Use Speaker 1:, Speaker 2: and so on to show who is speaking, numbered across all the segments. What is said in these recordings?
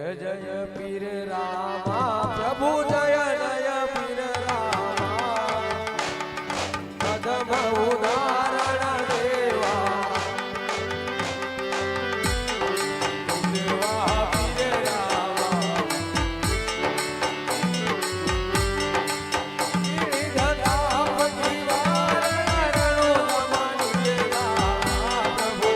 Speaker 1: जय पीर रामा प्रभु जय जय पीर रामा कदम उदाहरण देवा देवा पीर रामा गदापति वारण नमन देवा प्रभु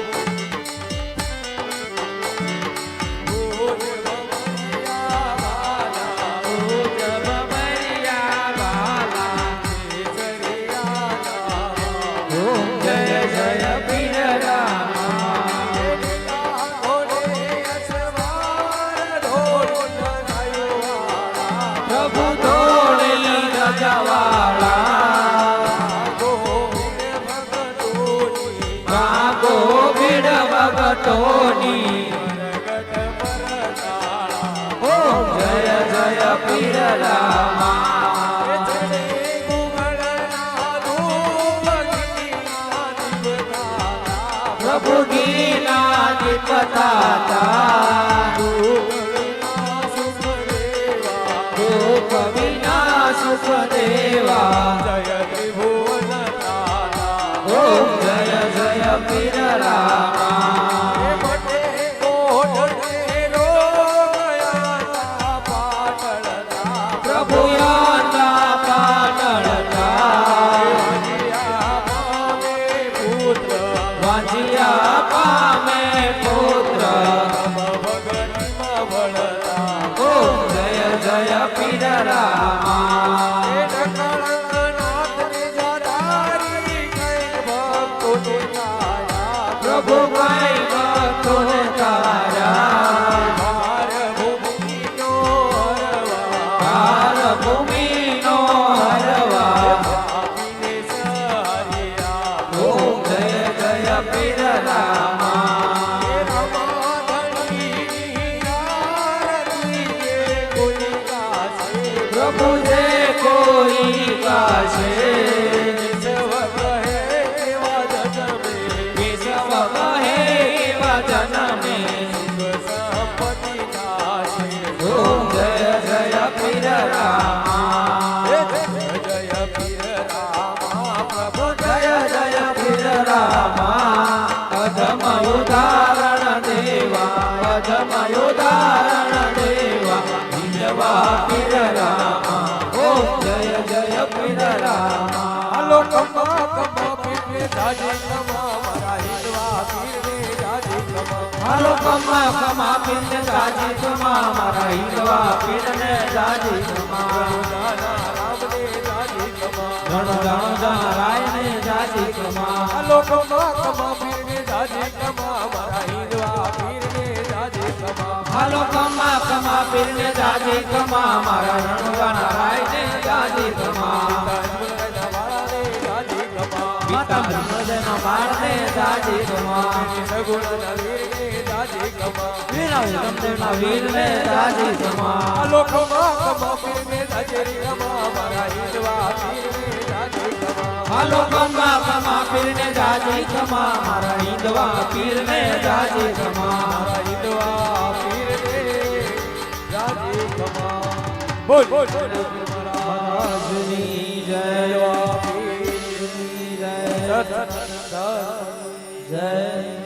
Speaker 2: जय जय पीर रामा प्रभु गीनाधिपताता रूप विना सुख देवा
Speaker 1: जय त्रिभुवन
Speaker 2: ओम जय जय पीर रामा प्रभु याता पाटलता वाजिया पामे पुत्र ओम जय जय पीर रामा प्रभु कई भक्तों ने तारा भूमि नो हरवा ओम जय जय पीर रामा प्रभु जे कोई काशे विश्व कहे वचन में ओम जय जय पीर रामा
Speaker 1: जय पीर रामा प्रभु
Speaker 2: जय जय पीर रामा अधम उदाहरण देवा अधम उदाहरण देवा हिंदवा पीर रामा ओम जय जय पीर रामा
Speaker 1: हलो कमा कमा पीर ने जाजी कमा मारा हिंदवा पीर ने जाजी कमा
Speaker 2: हलो कमा कमा पीर ने जाजी कमा मारा हिंदवा पीर ने जाजी कमा
Speaker 1: राम ने जाजी कमा
Speaker 2: गण गण राय ने जाजी कमा
Speaker 1: हलो कमा कमा पीर ने जाजी कमा मारा हिंदवा पीर ने जाजी कमा
Speaker 2: हलो कमा कमा पीर ने जाजी कमा मारा रणगण राय ने जाजी कमा माता ब्रह्मदेव बाळ ने जाजी कमा
Speaker 1: सगुण वीर ने जाजी कमा
Speaker 2: वीरा ब्रह्मदेव वीर ने जाजी कमा
Speaker 1: हलो कमा कमा पीर ने जाजी कमा मारा हिंदवा पीर ने जाजी कमा
Speaker 2: हलो कमा कमा पीर ने जाजी कमा मारा हिंदवा पीर ने जाजी कमा
Speaker 1: हिंदवा पीर ने जाजी कमा बोल
Speaker 2: महाराजनी जय पीर जय जय